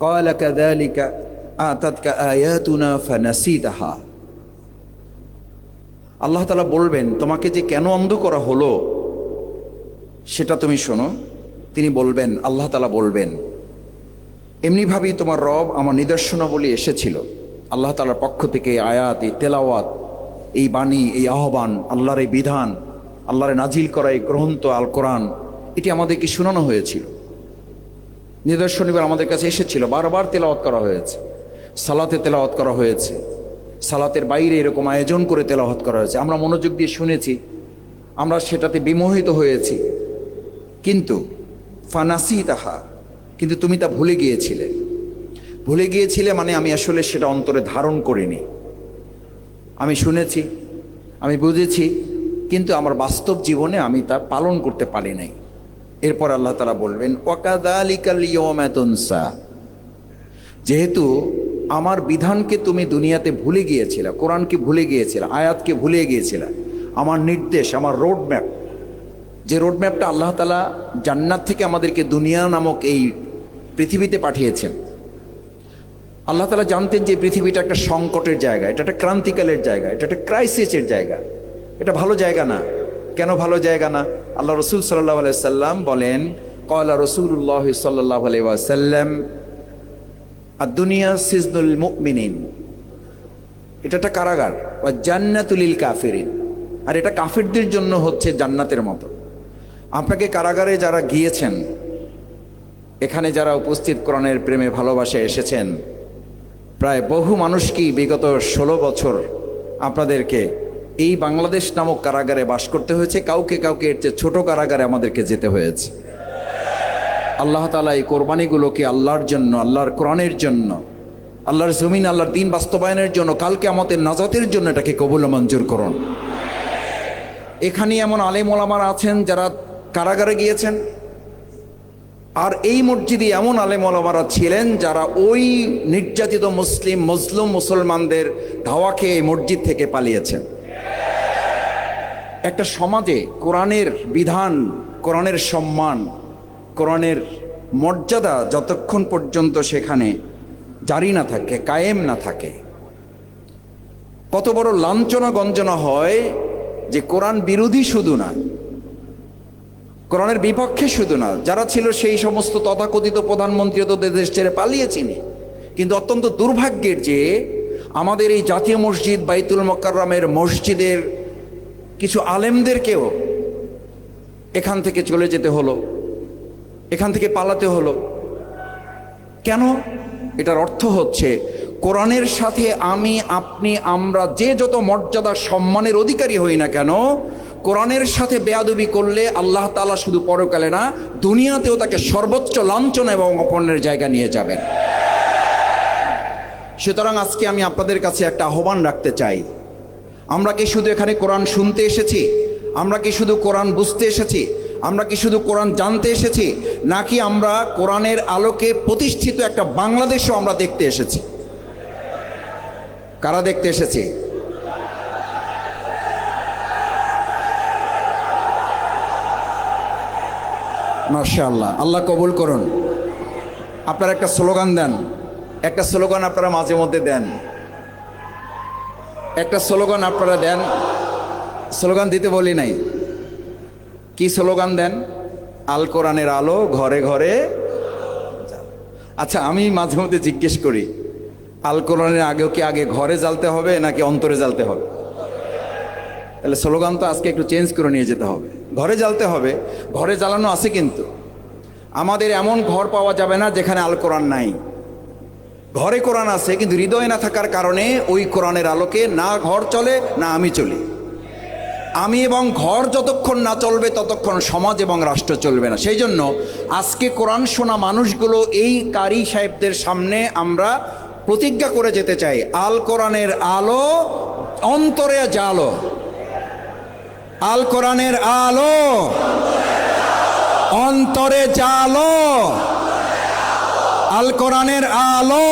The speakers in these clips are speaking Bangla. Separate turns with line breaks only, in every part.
ক্বালা কাযালিকা আতাতকা আয়াতুনা ফানাসিতাহা। আল্লাহ তাআলা বলবেন, তোমাকে যে কেন অন্ধ করা হলো সেটা তুমি শোনো। তিনি বলবেন, আল্লাহ তাআলা বলবেন, এমনিভাবেই তোমার রব আমার নিদর্শনাবলী এসেছিল। আল্লাহ তাআলার পক্ষ থেকে এই আয়াত, এই তেলাওয়াত, এই বাণী, এই আহ্বান, আল্লাহর এই বিধান, আল্লাহর নাজিল করা এই গ্রন্থ আল কোরআন, এটি আমাদেরকে শোনানো হয়েছিল। নিদর্শন এবার আমাদের কাছে এসেছিল, বারবার তেলাওয়াত করা হয়েছে, সালাতে তেলাওয়াত করা হয়েছে, সালাতের বাইরে এরকম আয়োজন করে তেলাওয়াত করা হয়েছে। আমরা মনোযোগ দিয়ে শুনেছি, আমরা সেটাতে বিমোহিত হয়েছি। কিন্তু ফানাসিতাহা, কিন্তু তুমি তা ভুলে গিয়েছিলে। ভুলে গিয়েছিলে মানে আমি আসলে সেটা অন্তরে ধারণ করিনি। আমি শুনেছি, আমি বুঝেছি, কিন্তু আমার বাস্তব জীবনে আমি তা পালন করতে পারি নাই। এরপর আল্লাহ তাআলা বলবেন, ওয়াকাযালিকাল ইয়াওমা তুনসা, যেহেতু আমার বিধানকে তুমি দুনিয়াতে ভুলে গিয়েছিলে, কোরআনকে ভুলে গিয়েছিলে, আয়াতকে ভুলে গিয়েছিলে, আমার নির্দেশ, আমার রোডম্যাপ, যে রোডম্যাপটা আল্লাহ তাআলা জান্নাত থেকে আমাদেরকে দুনিয়া নামক এই পৃথিবীতে পাঠিয়েছেন। আল্লাহ তাআলা জানতেন যে পৃথিবীটা একটা সংকটের জায়গা, এটা একটা ক্রান্তিকালের জায়গা, এটা একটা ক্রাইসিসের জায়গা, এটা ভালো জায়গা না। কেন ভালো জায়গা না? আল্লাহ রসুল সাল্লাল্লাহু আলাইহি সাল্লাম বলেন, ক্বালা রাসূলুল্লাহ সাল্লাল্লাহু আলাইহি ওয়াসাল্লাম, আদ-দুনিয়া সিজনুল মুমিনিন, এটা একটা কারাগার, ওয়া জান্নাতুল লিল কাফিরিন, আর এটা কাফিরদের জন্য হচ্ছে জান্নাতের মতো। আপনাকে কারাগারে যারা গিয়েছেন, এখানে যারা উপস্থিত কোরআনের প্রেমে ভালোবাসে এসেছেন, প্রায় বহু মানুষকেই বিগত 16 বছর আপনাদেরকে এই বাংলাদেশ নামক কারাগারে বাস করতে হয়েছে। কাউকে কাউকে এর চেয়ে ছোট কারাগারে আমাদেরকে যেতে হয়েছে। আল্লাহ তাআলা এই কোরবানিগুলোকে আল্লাহর জন্য, আল্লাহর কোরআনের জন্য, আল্লাহর জমিন, আল্লাহর দ্বীন বাস্তবায়নের জন্য, কালকে আমাদের নাজাতের জন্য এটাকে কবুল ও মঞ্জুর করুন। এখানে এমন আলেম ওলামারা আছেন যারা কারাগারে গিয়েছেন, আর এই মসজিদে এমন আলেম ওলামারা ছিলেন যারা ওই নির্যাতিত মুসলিম মজলুম মুসলমানদের ধাওয়া খেয়ে এই মসজিদ থেকে পালিয়েছেন। একটা সমাজে কোরআনের বিধান, কোরআনের সম্মান, কোরআনের মর্যাদা যতক্ষণ পর্যন্ত সেখানে জারি না থাকে, কায়েম না থাকে, কত বড় লাঞ্ছনা গঞ্জনা হয় যে কোরআন বিরোধী শুধু না, কোরআনের বিপক্ষে শুধু না, যারা ছিল সেই সমস্ত তথাকথিত প্রধানমন্ত্রী তো দেশ ছেড়ে পালিয়েছিনি। কিন্তু অত্যন্ত দুর্ভাগ্যের যে আমাদের এই জাতীয় মসজিদ বাইতুল মোকাররমের মসজিদের কিছু আলেমদেরকেও এখান থেকে চলে যেতে হলো, এখান থেকে পালাতে হলো। কেন? এটার অর্থ হচ্ছে কোরআনের সাথে আমি, আপনি, আমরা যে যত মর্যাদা সম্মানের অধিকারী হই না কেন, কোরআনের সাথে বেয়াদবি করলে আল্লাহ তাআলা শুধু পরকালে না, দুনিয়াতেও তাকে সর্বোচ্চ লাঞ্ছনা এবং অপমানের জায়গা নিয়ে যাবেন। সুতরাং আজকে আমি আপনাদের কাছে একটা আহ্বান রাখতে চাই। আমরা কি শুধু এখানে কোরআন শুনতে এসেছি? আমরা কি শুধু কোরআন বুঝতে এসেছি? আমরা কি শুধু কোরআন জানতে এসেছি? নাকি আমরা কোরআনের আলোকে প্রতিষ্ঠিত একটা বাংলাদেশও আমরা দেখতে এসেছি? কারা দেখতে এসেছি? মাশাআল্লাহ, আল্লাহ কবুল করুন। আপনারা একটা স্লোগান দেন, একটা স্লোগান আপনারা মাঝে মধ্যে দেন, একটা স্লোগান আপনারা দেন। স্লোগান দিতে বলি নাই, কি স্লোগান দেন? আল কোরআনের আলো ঘরে ঘরে। আচ্ছা, আমি মাঝে মধ্যে জিজ্ঞেস করি, আল কোরআনের আগেও কি আগে ঘরে জ্বালতে হবে নাকি অন্তরে জ্বালতে হবে? তাহলে স্লোগান তো আজকে একটু চেঞ্জ করে নিয়ে যেতে হবে, ঘরে জ্বালতে হবে। ঘরে জ্বালানো আছে, কিন্তু আমাদের এমন ঘর পাওয়া যাবে না যেখানে আল কোরআন নাই। ঘরে কোরআন আছে, কিন্তু হৃদয় না থাকার কারণে ওই কোরআনের আলোকে না ঘর চলে না আমি চলি। আমি এবং ঘর যতক্ষণ না চলবে ততক্ষণ সমাজ এবং রাষ্ট্র চলবে না। সেই জন্য আজকে কোরআন শোনা মানুষগুলো এই কারি সাহেবদের সামনে আমরা প্রতিজ্ঞা করে যেতে চাই, আল কোরআনের আলো অন্তরে জালো, আল কোরআনের আলো অন্তরে জালো, আল কোরআনের আলো।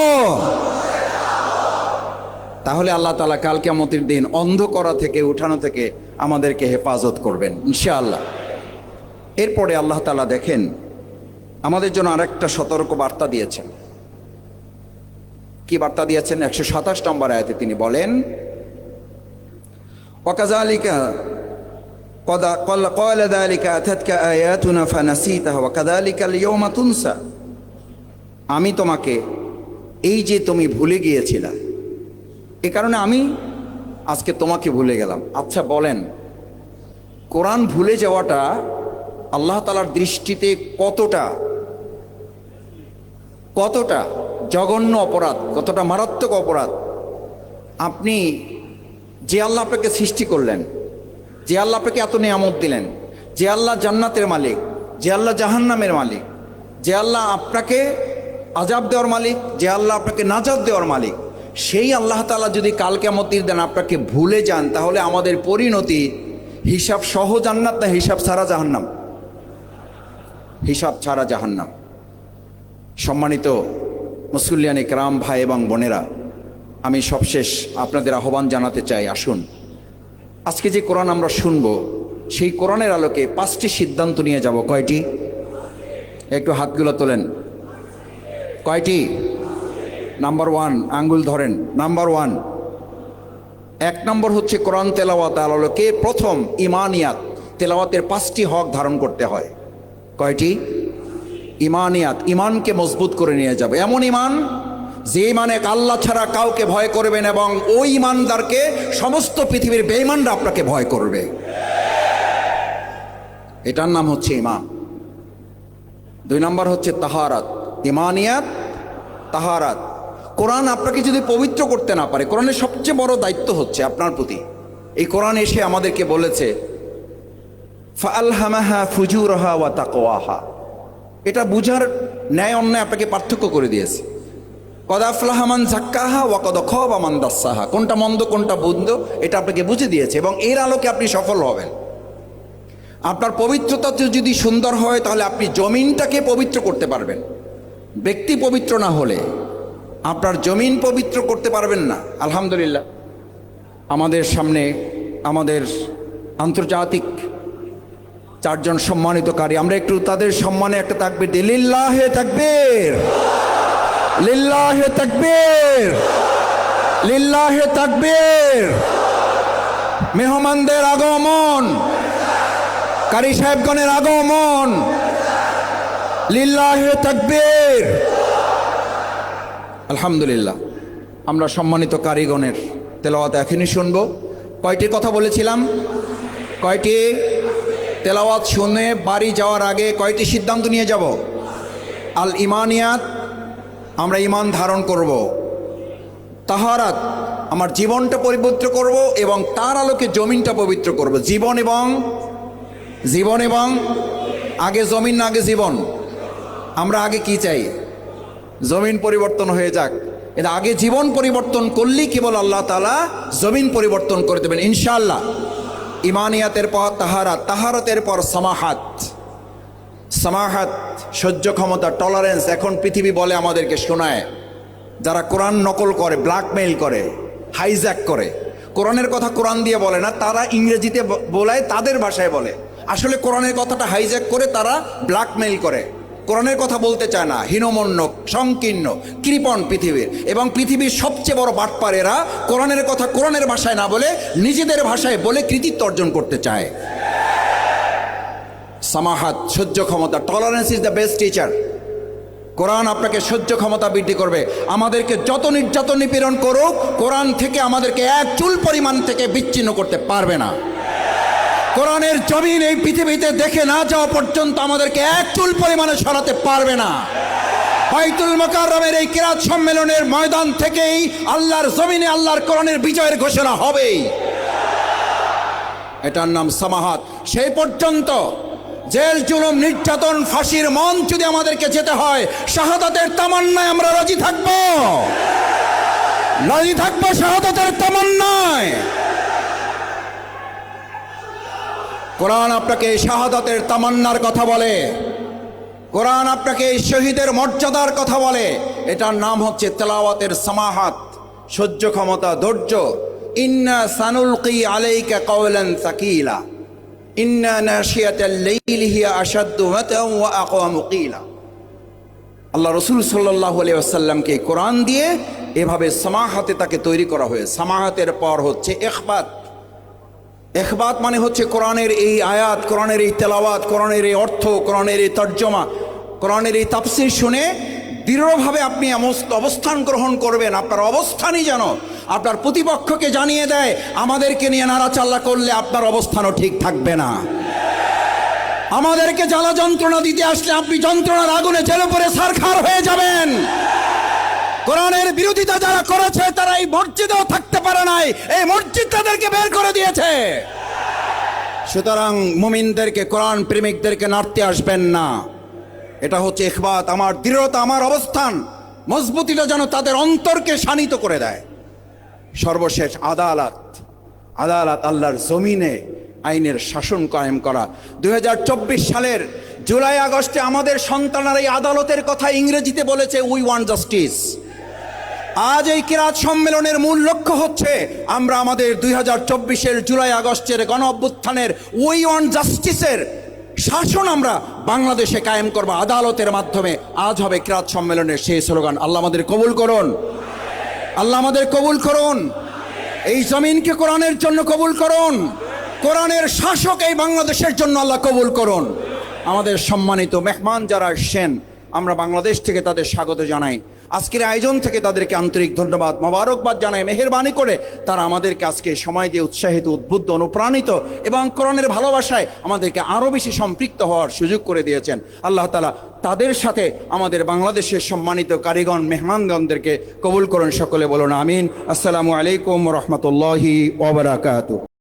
তাহলে আল্লাহ তাআলা কাল কিয়ামতের দিন অন্ধ করা থেকে, উঠানো থেকে আমাদেরকে হেফাজত করবেন ইনশাআল্লাহ। এরপরে আল্লাহ তাআলা দেখেন আমাদের জন্য আরেকটা সতর্ক বার্তা দিয়েছেন। কি বার্তা দিয়েছেন? 127 নম্বর আয়াতে তিনি বলেন, ওয়াকাযালিকা ক্বালা যালিকা আতাতকা আয়াতুনা ফানাসিতাহা ওয়াকাযালিকা আল-ইয়াওমা তুনসা। আমি তোমাকে, এই যে তুমি ভুলে গিয়েছিলা, এ কারণে আমি আজকে তোমাকে ভুলে গেলাম। আচ্ছা বলেন, কোরআন ভুলে যাওয়াটা আল্লাহ তাআলার দৃষ্টিতে কতটা জঘন্য অপরাধ, কতটা মারাত্মক অপরাধ? আপনি যে আল্লাহ আপনাকে সৃষ্টি করলেন, যে আল্লাহ আপনাকে এত নিয়ামত দিলেন, যে আল্লাহ জান্নাতের মালিক, যে আল্লাহ জাহান্নামের মালিক, যে আল্লাহ আপনাকে আযাব দেওয়ার মালিক, যে আল্লাহ আপনাকে নাজাত দেওয়ার মালিক, সেই আল্লাহ তাআলা যদি কাল কিয়ামতের দিন আপনাকে ভুলে যান, তাহলে আমাদের পরিণতি হিসাব সহ জান্নাত না হিসাব ছাড়া জাহান্নাম? হিসাব ছাড়া জাহান্নাম। সম্মানিত মুসল্লিয়ান ইকরাম, ভাই এবং বোনেরা, আমি সবশেষ আপনাদের আহ্বান জানাতে চাই, আসুন আজকে যে কোরআন আমরা শুনব, সেই কোরআনের আলোকে 5টি সিদ্ধান্ত নিয়ে যাব। কয়টি? একটু হাতগুলো তোলেন। কয়টি? নাম্বার 1, আঙ্গুল ধরেন। নাম্বার 1, 1 নম্বর হচ্ছে কোরআন তেলাওয়াত আলোকে প্রথম ইমানিয়াত, তেলাওয়াতের 5টি হক ধারণ করতে হয়। কয়টি? ইমানিয়াত, ইমানকে মজবুত করে নিয়ে যাবে। এমন ইমান যে ইমানে আল্লাহ ছাড়া কাউকে ভয় করবেন এবং ওই ইমানদারকে সমস্ত পৃথিবীর বেঈমানরা আপনাকে ভয় করবে। এটার নাম হচ্ছে ইমান। 2 নম্বর হচ্ছে তাহারাত, ইমানিয়াত, তাহারাত। কোরআন আপনাকে যদি পবিত্র করতে না পারে, কোরআনের সবচেয়ে বড় দায়িত্ব হচ্ছে আপনার প্রতি। এই কোরআন এসে আমাদেরকে বলেছে ফাআলহামাহা ফুজুরাহা ওয়া তাকওয়াহা। এটা বুঝার ন্যায় অন্যায় আপনাকে পার্থক্য করে দিয়েছে। কদ আফলাহা মান যাক্কাহা ওয়া কদ খাবা মান দাসসাহা। কোনটা মন্দ কোনটা বন্ধ এটা আপনাকে বুঝে দিয়েছে, এবং এর আলোকে আপনি সফল হবেন। আপনার পবিত্রতা যদি সুন্দর হয়, তাহলে আপনি জমিনটাকে পবিত্র করতে পারবেন। ব্যক্তি পবিত্র না হলে আপনার জমিন পবিত্র করতে পারবেন না। আলহামদুলিল্লাহ, আমাদের সামনে আমাদের আন্তর্জাতিক 4 জন সম্মানিত কারি, আমরা একটু তাদের সম্মানে একটা তাকবীর দিই। লিল্লাহে তাকবীর, লিল্লাহে তাকবীর, লিল্লাহে তাকবীর। মেহমানদের আগমন, কারি সাহেবগণের আগমন, লিল্লাহে তাকবীর। আলহামদুলিল্লাহ, আমরা সম্মানিত কারিগণের তেলাওয়াত এখনই শুনবো। কয়টির কথা বলেছিলাম? কয়টি? তেলাওয়াত শুনে বাড়ি যাওয়ার আগে কয়টি সিদ্ধান্ত নিয়ে যাব? আল ইমানিয়াত, আমরা ইমান ধারণ করব। তাহারাত, আমার জীবনটা পবিত্র করব এবং তার আলোকে জমিনটা পবিত্র করব। জীবন এবং আগে জমিন না আগে জীবন? আমরা আগে কি চাই? জমিন পরিবর্তন হয়ে যাক। এটা আগে জীবন পরিবর্তন করলেই কেবল আল্লাহ তাআলা জমিন পরিবর্তন করে দেবেন ইনশাআল্লাহ। ইমানিয়াতের পর তাহারাত, তাহারাতের পর সামাহাত। সামাহাত, সহ্য ক্ষমতা, টলারেন্স। এখন পৃথিবী বলে, আমাদেরকে শোনায়, যারা কোরআন নকল করে, ব্ল্যাকমেইল করে, হাইজ্যাক করে, কোরআনের কথা কোরআন দিয়ে বলে না, তারা ইংরেজিতে বলায়, তাদের ভাষায় বলে। আসলে কোরআনের কথাটা হাইজ্যাক করে তারা ব্ল্যাকমেইল করে, কোরআনের কথা বলতে চায় না। হীনমন্য, সংকীর্ণ, কৃপণ পৃথিবীর, এবং পৃথিবীর সবচেয়ে বড় বাটপার এরা। কোরআনের কথা কোরআনের ভাষায় না বলে নিজেদের ভাষায় বলে কৃতিত্ব অর্জন করতে চায়। সামাহাত, সহ্য ক্ষমতা, tolerance is the best teacher. কোরআন আপনাকে সহ্য ক্ষমতা বৃদ্ধি করবে। আমাদেরকে যত নির্যাতন নিপীড়ন করুক, কোরআন থেকে আমাদেরকে 1 চুল পরিমাণ থেকে বিচ্ছিন্ন করতে পারবে না। কোরআনের জমিন এই পৃথিবীতে দেখে না যাওয়া পর্যন্ত আমাদেরকে 1 চুল পরিমাণে সরাতে পারবে না। বাইতুল মুকাররমের এই কিরাত সম্মেলনের ময়দান থেকেই আল্লাহর জমিনে আল্লাহর কোরআনের বিজয়ের ঘোষণা হবেই। এটার নাম সামাহাত। সেই পর্যন্ত জেল, জুলুম, নির্যাতন, ফাঁসির মঞ্চ যদি আমাদেরকে যেতে হয়, শাহাদাতের তামান্নায় আমরা রাজি থাকবো, রাজি থাকবো শাহাদাতের তামান্নায়। কোরআন আপনাকে শাহাদাতের তামান্নার কথা বলে, কোরআন আপনাকে শহীদের মর্যাদার কথা বলে। এটার নাম হচ্ছে তেলাওয়াতের সামাহাত, সহ্য ক্ষমতা, ধৈর্য। ইন্না সানুলকি আলাইকা কাওলান সাকিলা ইন্না নাশিয়াতাল লাইলি হিয়া আশাদ্দু ওয়াতান ওয়া আকওয়ামু কিলা। আল্লাহ রসুল সাল্লাল্লাহু আলাইহি ওয়াসাল্লামকে কোরআন দিয়ে এভাবে সামাহাতে তাকে তৈরি করা হয়েছে। সামাহাতের পর হচ্ছে ইখবাত। ইখবাত মানে হচ্ছে কোরআনের এই আয়াত, কোরআনের এই তেলাওয়াত, কোরআনের এই অর্থ, কোরআনের এই তর্জমা, কোরআনের এই তাফসীর শুনে দৃঢ়ভাবে আপনি অবস্থান গ্রহণ করবেন। আপনার অবস্থানই যেন আপনার প্রতিপক্ষকে জানিয়ে দেয়, আমাদেরকে নিয়ে নাড়াচাল্লা করলে আপনার অবস্থানও ঠিক থাকবে না। আমাদেরকে জ্বালা যন্ত্রণা দিতে আসলে আপনি যন্ত্রণার আগুনে জ্বলে পড়ে ছারখার হয়ে যাবেন। কোরআনের বিরোধিতা যারা করেছে তারা এই মসজিদেও থাকতে পারে নাই, এই মসজিদ তাদেরকে বের করে দিয়েছে। সুতরাং মুমিনদেরকে, কোরআন প্রেমিকদেরকে নাড়তে আসবেন না। এটা হচ্ছে ইখবাত। আমার দৃঢ়তা, আমার অবস্থান মজবুতিটা যেন তাদের অন্তরকে শানিত করে দেয়। সর্বশেষ আদালত। আদালত, আল্লাহর জমিনে আইনের শাসন কায়েম করা। 2024 সালের জুলাই আগস্টে আমাদের সন্তানরা এই আদালতের কথা ইংরেজিতে বলেছে, উই ওয়ান্ট জাস্টিস। আজ এই কিরাত সম্মেলনের মূল লক্ষ্য হচ্ছে আমরা আমাদের 2024-এর জুলাই আগস্টের গণ অভ্যুত্থানের উই ওয়ান্ট জাস্টিসের শাসন আমরা বাংলাদেশে কায়েম করব আদালতের মাধ্যমে। আজ হবে কিরাত সম্মেলনের সেই স্লোগান। আল্লাহ আমাদের কবুল করুন, আল্লাহ আমাদের কবুল করুন। এই জমিনকে কোরআনের জন্য কবুল করুন, কোরআনের শাসক এই বাংলাদেশের জন্য আল্লাহ কবুল করুন। আমাদের সম্মানিত মেহমান যারা আসছেন, আমরা বাংলাদেশ থেকে তাদের স্বাগত জানাই। আজকের আয়োজন থেকে তাদেরকে আন্তরিক ধন্যবাদ, মোবারকবাদ জানাই। মেহেরবানি করে তারা আমাদেরকে আজকে সময় দিয়ে উৎসাহিত, উদ্বুদ্ধ, অনুপ্রাণিত এবং কোরআনের ভালোবাসায় আমাদেরকে আরও বেশি সম্পৃক্ত হওয়ার সুযোগ করে দিয়েছেন। আল্লাহ তাআলা তাদের সাথে আমাদের বাংলাদেশের সম্মানিত কারিগণ, মেহমানগণদেরকে কবুল করুন। সকলে বলুন আমিন। আসসালামু আলাইকুম ওয়া রাহমাতুল্লাহি ওয়া বারাকাতুহু।